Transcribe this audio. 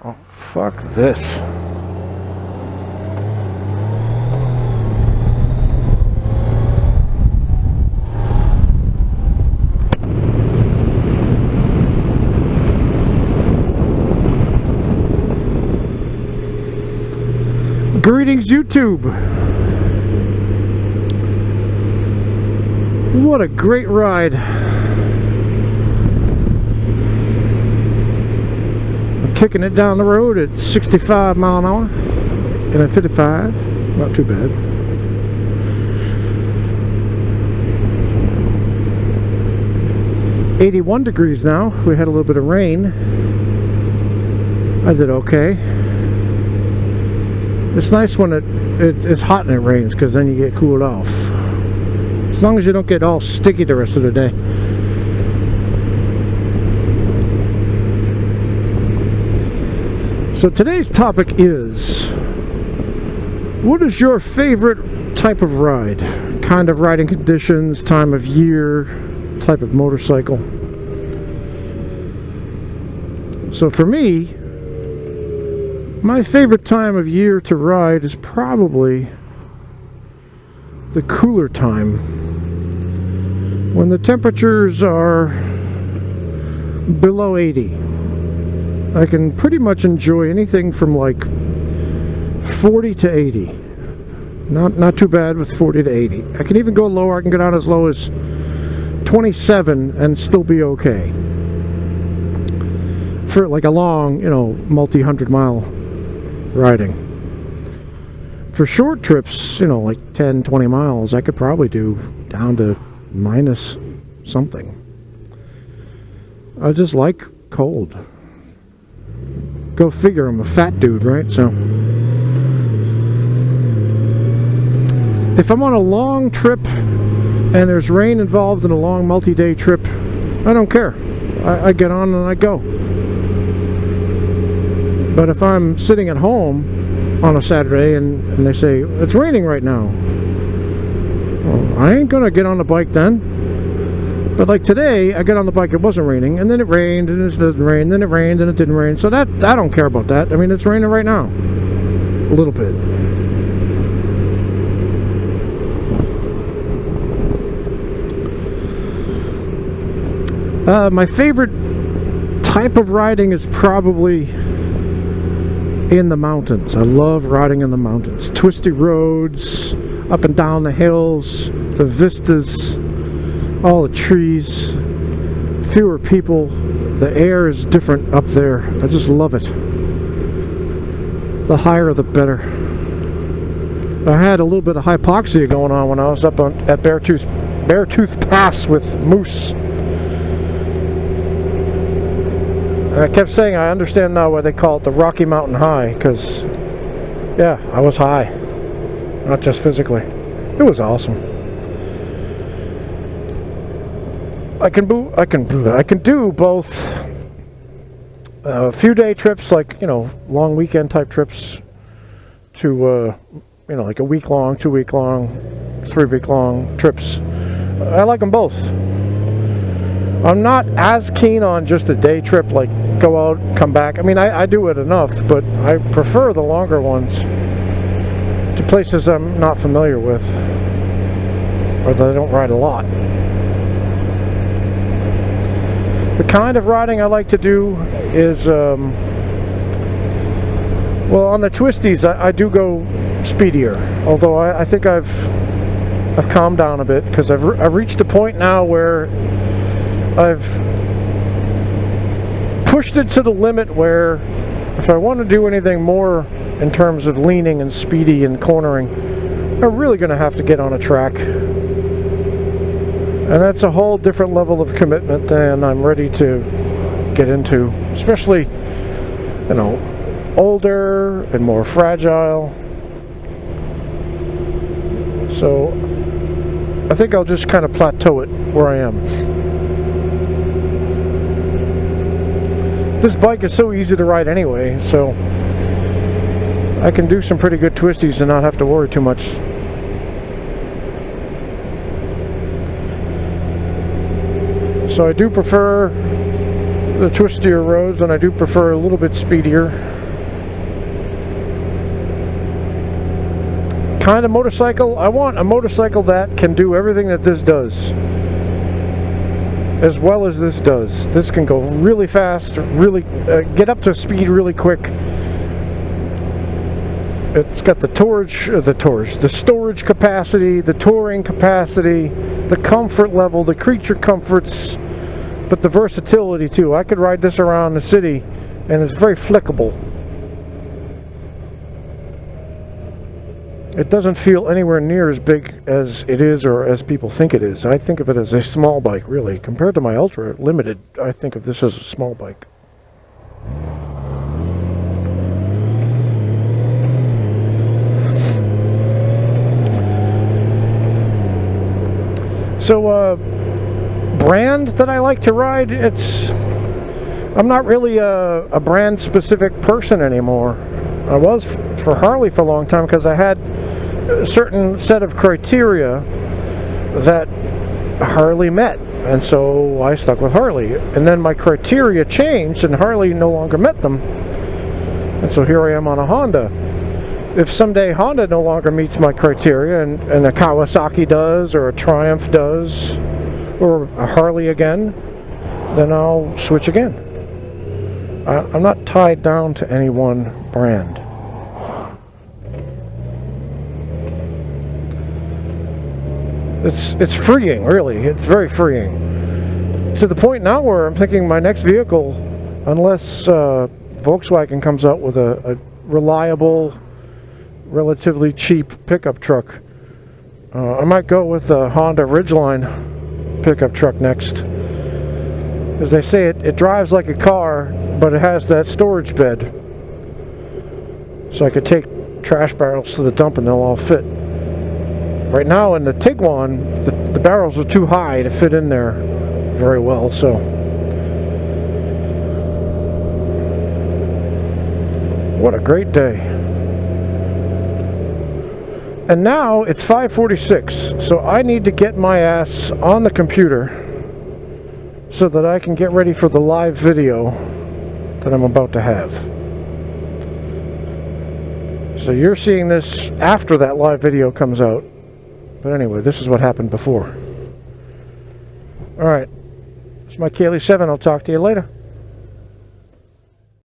Oh, fuck this. Greetings, YouTube. What a great ride. I'm kicking it down the road at 65 mile an hour and at 55. Not too bad. $81 degrees now. We had a little bit of rain. I did okay. It's nice when it's hot and it rains, because then you get cooled off. As long as you don't get all sticky the rest of the day. So today's topic is, what is your favorite type of ride? Kind of riding conditions, time of year, type of motorcycle. So for me, my favorite time of year to ride is probably the cooler time, when the temperatures are below 80. I can pretty much enjoy anything from like 40 to 80. Not too bad with 40 to 80. I can even go lower. I can go down as low as 27 and still be okay. For like a long, multi-hundred mile riding. For short trips, like 10, 20 miles, I could probably do down to minus something. I just like cold. Go figure, I'm a fat dude, right? So if I'm on a long trip and there's rain involved in a long multi-day trip, I don't care. I get on and I go. But if I'm sitting at home on a Saturday and they say, it's raining right now, well, I ain't gonna get on the bike then. But like today, I got on the bike, it wasn't raining, and then it rained, and it didn't rain, then it rained, and it didn't rain. So that, I don't care about that. I mean, it's raining right now. A little bit. My favorite type of riding is probably in the mountains. I love riding in the mountains. Twisty roads, up and down the hills, the vistas, all the trees, fewer people. The air is different up there. I just love it. The higher the better. I had a little bit of hypoxia going on when I was up at Beartooth Pass with moose. And I kept saying, I understand now why they call it the Rocky Mountain High, because, yeah, I was high. Not just physically. It was awesome. I can do both a few day trips, like, long weekend type trips, to, like a week long, 2 week long, 3 week long trips. I like them both. I'm not as keen on just a day trip, like go out, come back. I mean, I do it enough, but I prefer the longer ones to places I'm not familiar with, or that I don't ride a lot. The kind of riding I like to do is, well, on the twisties, I do go speedier. Although I think I've calmed down a bit, because I've reached a point now where I've pushed it to the limit where if I want to do anything more in terms of leaning and speedy and cornering, I'm really going to have to get on a track. And that's a whole different level of commitment than I'm ready to get into. Especially, older and more fragile. So, I think I'll just kind of plateau it where I am. This bike is so easy to ride anyway, so I can do some pretty good twisties and not have to worry too much. So I do prefer the twistier roads, and I do prefer a little bit speedier kind of motorcycle. I want a motorcycle that can do everything that this does, as well as this does. This can go really fast, really get up to speed really quick. It's got the storage capacity, the touring capacity, the comfort level, the creature comforts, but the versatility too. I could ride this around the city, and it's very flickable. It doesn't feel anywhere near as big as it is, or as people think it is. I think of it as a small bike, really. Compared to my Ultra Limited, I think of this as a small bike. So, brand that I like to ride, I'm not really a brand specific person anymore. I was for Harley for a long time because I had a certain set of criteria that Harley met, and so I stuck with Harley. And then my criteria changed and Harley no longer met them, and so here I am on a Honda. If someday Honda no longer meets my criteria, and a Kawasaki does, or a Triumph does, or a Harley again, then I'll switch again. I'm not tied down to any one brand. It's freeing, really. It's very freeing. To the point now where I'm thinking my next vehicle, unless Volkswagen comes out with a reliable, relatively cheap pickup truck, I might go with the Honda Ridgeline pickup truck next. As they say, it drives like a car, but it has that storage bed, so I could take trash barrels to the dump and they'll all fit. Right now in the Tiguan, the barrels are too high to fit in there very well, so what a great day. And now it's 5:46, so I need to get my ass on the computer so that I can get ready for the live video that I'm about to have. So you're seeing this after that live video comes out. But anyway, this is what happened before. Alright, it's my Kaylee 7. I'll talk to you later.